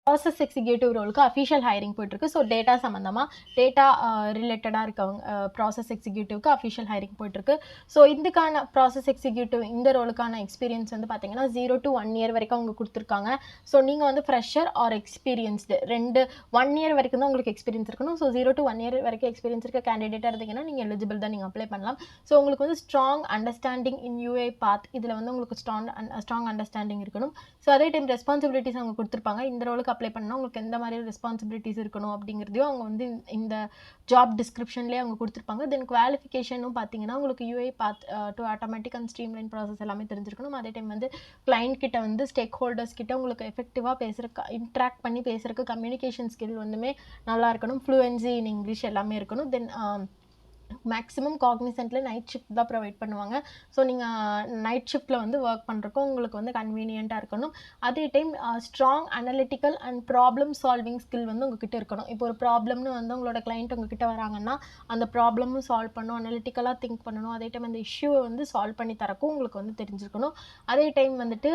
Process executive ரோலுக்கு official hiring போயிட்டுருக்கு. So data சம்மந்தமாக டேட்டா ரிலேட்டடாக இருக்கவங்க ப்ராசஸ் எக்ஸிக்யூட்டிவ்க்கு அஃபிஷியல் ஹையரிங் போயிட்டுருக்கு. ஸோ இதுக்கான ப்ராசஸ் எக்ஸிக்யூட்டிவ் இந்த ரோலுக்கான எக்ஸ்பீரியன்ஸ் வந்து பார்த்தீங்கன்னா 0 to 1 year வரைக்கும் அவங்க கொடுத்துருக்காங்க. ஸோ நீங்கள் வந்து ஃப்ரெஷர் ஆர் எக்ஸ்பீரியன்ஸ்டு 1 year வரைக்கும் தான் உங்களுக்கு எக்ஸ்பீரியன்ஸ் இருக்கணும். ஸோ 0 to 1 year வரைக்கும் எக்ஸ்பீரியன்ஸ் இருக்க கேண்டிடேட்டாக இருந்தீங்கன்னா நீங்கள் எலிஜிபிள் தான், நீங்கள் அப்ளை பண்ணலாம். ஸோ உங்களுக்கு வந்து strong understanding in UI path, இதில் வந்து உங்களுக்கு ஸ்ட்ராங் அண்டர்ஸ்டாண்டிங் இருக்கணும். ஸோ அதே டைம் ரெஸ்பான்சிபிலிட்டிஸ் அவங்க கொடுத்துருப்பாங்க. இந்த ரோலுக்கு அப்ளை பண்ணால் உங்களுக்கு எந்த மாதிரி ரெஸ்பான்சிபிலிட்டிஸ் இருக்கணும் அப்படிங்கிறதையும் அவங்க வந்து இந்த ஜாப் டிஸ்கிரிப்ஷன்லேயே அவங்க கொடுத்துருப்பாங்க. தென் குவாலிஃபிகேஷனும் பார்த்தீங்கன்னா உங்களுக்கு UI path to automatic and streamline process எல்லாமே தெரிஞ்சிருக்கணும். அதே டைம் வந்து கிளைண்ட் கிட்ட வந்து ஸ்டேக் ஹோல்டர்ஸ் கிட்ட உங்களுக்கு எஃபெக்டிவாக பேசுகிறக்கு, இன்ட்ராக்ட் பண்ணி பேசுகிறக்கு கம்யூனிகேஷன் ஸ்கில் வந்துமே நல்லா இருக்கணும். ஃப்ளூயன்சி இன் இங்கிலீஷ் எல்லாமே இருக்கணும். தென் மேக்ஸிமம் காக்னிசென்ட்டில் நைட் ஷிஃப்ட் தான் ப்ரொவைட் பண்ணுவாங்க. ஸோ நீங்கள் நைட் ஷிஃப்ட்டில் வந்து ஒர்க் பண்ணுறக்கும் உங்களுக்கு வந்து கன்வீனியண்ட்டாக இருக்கணும். அதே time strong analytical and problem solving skill வந்து உங்ககிட்ட இருக்கணும். இப்போ ஒரு ப்ராப்ளம்னு வந்து உங்களோட கிளைண்ட் உங்ககிட்ட வராங்கன்னா அந்த ப்ராப்ளமும் சால்வ் பண்ணணும், அனலிட்டிக்கலாக திங்க் பண்ணணும். அதே டைம் அந்த இஷ்யூவை வந்து சால்வ் பண்ணி தரக்கும் உங்களுக்கு வந்து தெரிஞ்சிருக்கணும். அதே டைம் வந்துட்டு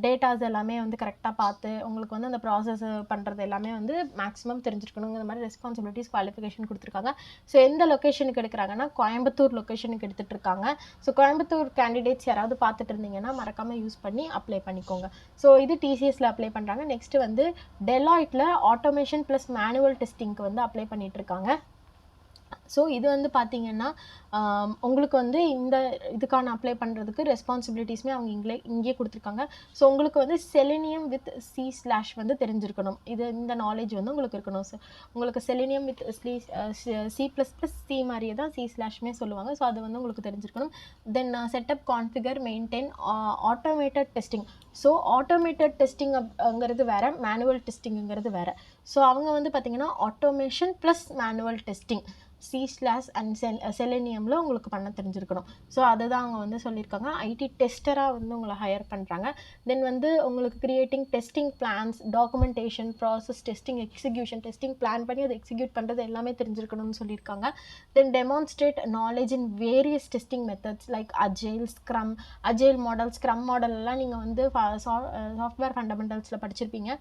டேட்டாஸ் எல்லாமே வந்து கரெக்டாக பார்த்து உங்களுக்கு வந்து அந்த ப்ராசஸ் பண்ணுறது எல்லாமே வந்து மேக்ஸிமம் தெரிஞ்சிருக்கணும். இந்த மாதிரி ரெஸ்பான்சிபிலிட்டிஸ் குவாலிஃபிகேஷன் கொடுத்துருக்காங்க. ஸோ எந்த லொக்கேஷனுக்கு எடுக்கிறாங்கன்னா கோயம்புத்தூர் லொக்கேஷனுக்கு எடுத்துகிட்டு இருக்காங்க. ஸோ கோயம்புத்தூர் கேண்டிடேட்ஸ் யாராவது பார்த்துட்டு இருந்தீங்கன்னா மறக்காமல் யூஸ் பண்ணி அப்ளை பண்ணிக்கோங்க. ஸோ இது டிசிஎஸ்ல அப்ளை பண்ணுறாங்க. நெக்ஸ்ட் வந்து டெலாய்ட்டில் ஆட்டோமேஷன் ப்ளஸ் மேனுவல் டெஸ்டிங்க்கு வந்து அப்ளை பண்ணிட்டு இருக்காங்க. ஸோ இது வந்து பார்த்தீங்கன்னா உங்களுக்கு வந்து இந்த இதுக்கான அப்ளை பண்ணுறதுக்கு ரெஸ்பான்சிபிலிட்டிஸுமே அவங்க இங்கேயே கொடுத்துருக்காங்க. ஸோ உங்களுக்கு வந்து செலினியம் வித் C/ வந்து தெரிஞ்சிருக்கணும். இந்த நாலேஜ் வந்து உங்களுக்கு இருக்கணும். ஸோ உங்களுக்கு செலினியம் வித் C++, மாதிரியே தான் C/ சொல்லுவாங்க. ஸோ அது வந்து உங்களுக்கு தெரிஞ்சிருக்கணும். Then setup, configure, maintain automated testing. So automated டெஸ்டிங்கிறது வேறு, மேனுவல் டெஸ்டிங்கிறது வேறு. ஸோ அவங்க வந்து பார்த்தீங்கன்னா automation plus manual testing C/ and செலினியமில் உங்களுக்கு பண்ண தெரிஞ்சிருக்கணும். ஸோ அதை தான் அவங்க வந்து சொல்லியிருக்காங்க. ஐடி டெஸ்டராக வந்து உங்களை ஹையர் பண்ணுறாங்க. தென் வந்து உங்களுக்கு creating testing plans, documentation, process testing, execution, testing plan பண்ணி அதை எக்ஸிக்யூட் பண்ணுறது எல்லாமே தெரிஞ்சிருக்கணும்னு சொல்லியிருக்காங்க. Then demonstrate knowledge in various testing methods like agile, scrum, agile model, scrum model எல்லாம் நீங்கள் வந்து சாஃப்ட்வேர் ஃபண்டமெண்டல்ஸில் படிச்சிருப்பீங்க.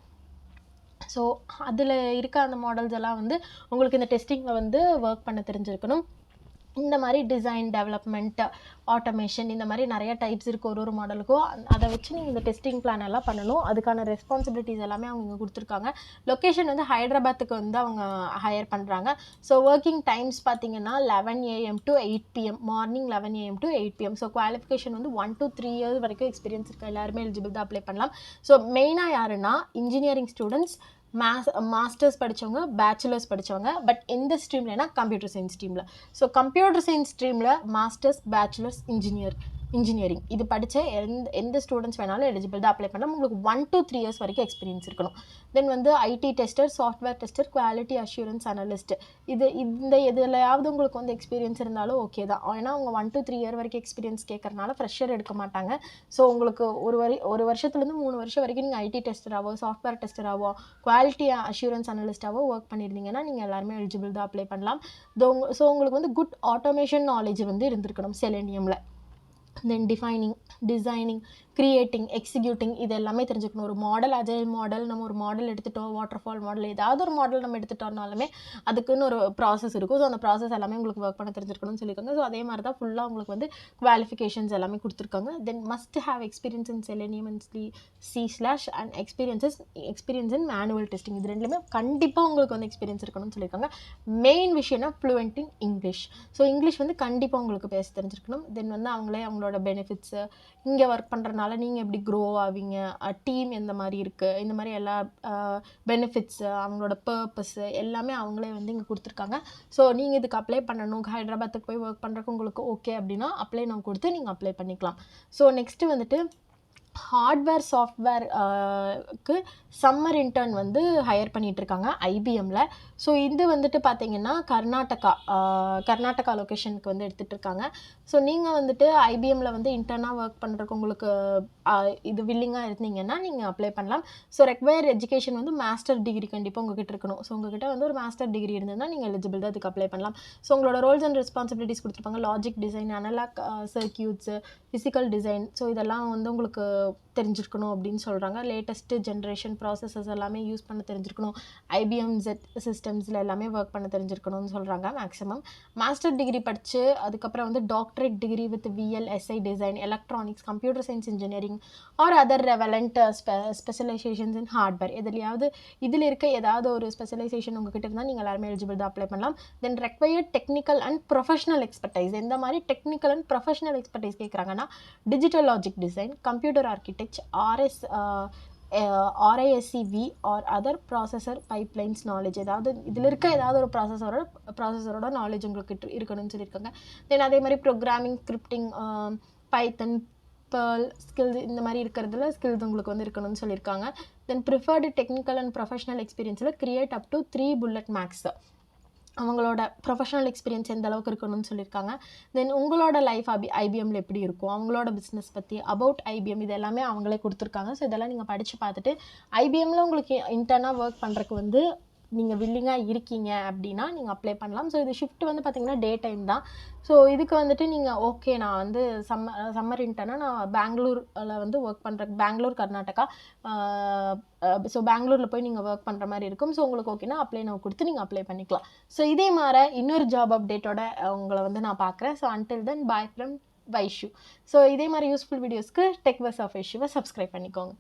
ஸோ அதில் இருக்க அந்த மாடல்ஸ் எல்லாம் வந்து உங்களுக்கு இந்த டெஸ்டிங்கில் வந்து ஒர்க் பண்ண தெரிஞ்சிருக்கணும். இந்த மாதிரி டிசைன், டெவலப்மெண்ட், ஆட்டோமேஷன், இந்த மாதிரி நிறைய டைப்ஸ் இருக்குது ஒரு மாடலுக்கும். அதை வச்சு நீங்கள் இந்த டெஸ்டிங் பிளான் எல்லாம் பண்ணணும். அதுக்கான ரெஸ்பான்சிபிலிட்டிஸ் எல்லாமே அவங்க இங்கே கொடுத்துருக்காங்க. லொக்கேஷன் வந்து ஹைதராபாத்துக்கு வந்து அவங்க ஹையர் பண்ணுறாங்க. ஸோ ஒர்க்கிங் டைம்ஸ் பார்த்தீங்கன்னா 11 AM to 8 PM, morning 11 AM to 8 PM. So qualification வந்து 1 to 3 years வரைக்கும் எக்ஸ்பீரியன்ஸ் இருக்குது. எல்லாருமே எலிஜிபிள் தான் அப்ளை பண்ணலாம். ஸோ மெயினாக யாருன்னா இன்ஜினியரிங் ஸ்டூடெண்ட்ஸ், மாஸ்டர்ஸ் படித்தவங்க, பேச்சுலர்ஸ் படித்தவங்க, பட் எந்த ஸ்ட்ரீம்லனா கம்ப்யூட்டர் சயின்ஸ் ஸ்ட்ரீமில். ஸோ கம்ப்யூட்டர் சயின்ஸ் ஸ்ட்ரீமில் மாஸ்டர்ஸ், பேச்சுலர்ஸ், இன்ஜினியரிங் இது படித்த எந்த ஸ்டூடெண்ட்ஸ் வேணாலும் எலிஜிபிள் தான் அப்ளை பண்ணலாம். உங்களுக்கு 1 to 3 years வரைக்கும் எக்ஸ்பீரியன்ஸ் இருக்கணும். தென் வந்து IT tester, software tester, quality assurance analyst, இந்த எதுலையாவது உங்களுக்கு வந்து எக்ஸ்பீரியன்ஸ் இருந்தாலும் ஓகே தான். ஏன்னா அவங்க 1 to 3 year வரைக்கும் எக்ஸ்பீரியன்ஸ் கேட்கறனால ஃப்ரெஷர் எடுக்க மாட்டாங்க. ஸோ உங்களுக்கு ஒரு வருஷத்துலேருந்து 3 வருஷம் வரைக்கும் நீங்கள் ஐடி டெஸ்டராகவோ, சாஃப்ட்வேர் டெஸ்டராகவோ, குவாலிட்டி அஷ்யூரன்ஸ் அனலிஸ்டாகவோ ஒர்க் பண்ணியிருந்தீங்கன்னா நீங்கள் எல்லாருமே எலிஜிபிள் தான் அப்ளை பண்ணலாம். ஸோ உங்களுக்கு வந்து குட் ஆட்டோமேஷன் நாலேஜ் வந்து இருந்திருக்கணும் செலினியமில். தென் டிசைனிங், கிரியேட்டிங், எக்ஸிக்யூட்டிங் இது எல்லாமே தெரிஞ்சுக்கணும். ஒரு மாடல், அஜைல் மாடல், நம்ம ஒரு மாடல் எடுத்துட்டோம், வாட்டர் ஃபால் மாடல், ஏதாவது ஒரு மாடல் நம்ம எடுத்துட்டோம்னாலுமே அதுக்குன்னு ஒரு ப்ராசஸ் இருக்கும். ஸோ அந்த ப்ராசஸ் எல்லாமே உங்களுக்கு ஒர்க் பண்ண தெரிஞ்சிருக்கணும்னு சொல்லியிருக்காங்க. ஸோ அதே மாதிரி தான் ஃபுல்லாக உங்களுக்கு வந்து குவாலிஃபிகேஷன்ஸ் எல்லாமே கொடுத்துருக்காங்க. Then must have experience in Selenium and C/ and experience in manual testing. இது ரெண்டுலேயுமே கண்டிப்பாக உங்களுக்கு வந்து எக்ஸ்பீரியன்ஸ் இருக்கணும்னு சொல்லியிருக்காங்க. மெயின் விஷயம்னா fluent in English. So English வந்து கண்டிப்பாக உங்களுக்கு பேச தெரிஞ்சிருக்கணும். தென் வந்து அவங்களோட பெனிஃபிட்ஸு, இங்கே ஒர்க் பண்ணுறதுனால நீங்கள் எப்படி க்ரோ ஆவீங்க, டீம் எந்த மாதிரி இருக்குது, இந்த மாதிரி எல்லா பெனிஃபிட்ஸு, அவங்களோட பர்பஸ்ஸு எல்லாமே அவங்களே வந்து இங்கே கொடுத்துருக்காங்க. ஸோ நீங்கள் இதுக்கு அப்ளை பண்ணணும், ஹைதராபாத்துக்கு போய் ஒர்க் பண்ணுறதுக்கு உங்களுக்கு ஓகே அப்படின்னா அப்ளை நான் கொடுத்து நீங்கள் அப்ளை பண்ணிக்கலாம். ஸோ நெக்ஸ்ட்டு வந்துட்டு ஹார்ட்வேர், சாஃப்ட்வேருக்கு சம்மர் வந்து ஹையர் பண்ணிகிட்ருக்காங்க IBMல. ஸோ இது வந்துட்டு பார்த்தீங்கன்னா கர்நாடகா லொக்கேஷனுக்கு வந்து எடுத்துகிட்டு இருக்காங்க. ஸோ நீங்கள் வந்துட்டு IBMல வந்து இன்டர்னாக ஒர்க் பண்ணுறதுக்கு உங்களுக்கு இது வில்லிங்காக இருந்தீங்கன்னா நீங்கள் அப்ளை பண்ணலாம். ஸோ ரெக்வயர் எஜுகேஷன் வந்து மாஸ்டர் டிகிரி கண்டிப்பாக உங்ககிட்ட இருக்கணும். ஸோ உங்ககிட்ட வந்து ஒரு மாஸ்டர் டிகிரி இருந்ததுன்னா நீங்கள் எலிஜிபிள் தான் அதுக்கு அப்ளை பண்ணலாம். ஸோ உங்களோட ரோல்ஸ் அண்ட் ரெஸ்பான்சிபிலிட்டிஸ் கொடுத்துருப்பாங்க. Logic design, analog circuits, physical design, so இதெல்லாம் வந்து உங்களுக்கு தெரிஞ்சிருக்கணும் அப்படின்னு சொல்கிறாங்க. லேட்டஸ்ட்டு ஜென்ரேஷன் ப்ராசஸஸ் எல்லாமே யூஸ் பண்ண தெரிஞ்சிருக்கணும். ஐபிஎம் ஜெட் சிஸ்டம்ஸில் எல்லாமே ஒர்க் பண்ண தெரிஞ்சிருக்கணும்னு சொல்கிறாங்க மேக்ஸிமம். மாஸ்டர் டிகிரி படித்து அதுக்கப்புறம் வந்து doctorate degree with VLSI design, electronics, computer science engineering or other relevant specialisations in hardware. எதுலையாவது இதில் இருக்க ஏதாவது ஒரு ஸ்பெஷலைசேஷன் உங்ககிட்ட இருந்தால் நீங்கள் எல்லாருமே எலிஜிபிள் தான் அப்ளை பண்ணலாம். Then required technical and professional expertise. எந்த மாதிரி டெக்னிக்கல் அண்ட் ப்ரொஃபஷனல் எக்ஸ்பர்டைஸ் கேட்குறாங்கன்னா digital logic design, computer architect, RISC-V or other processor pipelines knowledge. ஏதாவது இதில் இருக்க ஏதாவது ஒரு ப்ராசஸரோட நாலேஜ் உங்களுக்கு இருக்கணும்னு சொல்லியிருக்காங்க. தென் அதே மாதிரி programming, scripting, Python, Perl skills இந்த மாதிரி இருக்கிறதுல ஸ்கில்ஸ் உங்களுக்கு வந்து இருக்கணும்னு சொல்லியிருக்காங்க. Then preferred technical and professional எக்ஸ்பீரியன்ஸில் create up to 3 bullet max. அவங்களோட ப்ரொஃபஷனல் எக்ஸ்பீரியன்ஸ் எந்த அளவுக்கு இருக்கணும்னு சொல்லியிருக்காங்க. தென் உங்களோட லைஃப் ஐபிஎம்மில் எப்படி இருக்கும், அவங்களோட பிஸ்னஸ் பற்றி, அபவுட் ஐபிஎம், இது எல்லாமே அவங்களே கொடுத்துருக்காங்க. ஸோ இதெல்லாம் நீங்கள் படித்து பார்த்துட்டு ஐபிஎம்மில் உங்களுக்கு இன்டர்னாக ஒர்க் பண்ணுறதுக்கு வந்து நீங்கள் வில்லிங்காக இருக்கீங்க அப்படின்னா நீங்கள் அப்ளை பண்ணலாம். ஸோ இது ஷிஃப்ட் வந்து பார்த்திங்கன்னா டே டைம் தான். ஸோ இதுக்கு வந்துட்டு நீங்கள் ஓகே நான் வந்து சம்மர் இன்டர்னாக நான் பெங்களூரில் வந்து ஒர்க் பண்ணுறேன், பெங்களூர் கர்நாடகா. ஸோ பெங்களூரில் போய் நீங்கள் ஒர்க் பண்ணுற மாதிரி இருக்கும். ஸோ உங்களுக்கு ஓகேனா அப்ளை நான் கொடுத்து நீங்கள் அப்ளை பண்ணிக்கலாம். ஸோ இதே மாதிரி இன்னொரு ஜாப் அப்டேட்டோட உங்களை வந்து நான் பார்க்குறேன். So until then bye from Vaishu. So இதே மாதிரி யூஸ்ஃபுல் வீடியோஸ்க்கு டெக் பஸ் ஆஃப் வைஷுவை சப்ஸ்கிரைப் பண்ணிக்கோங்க.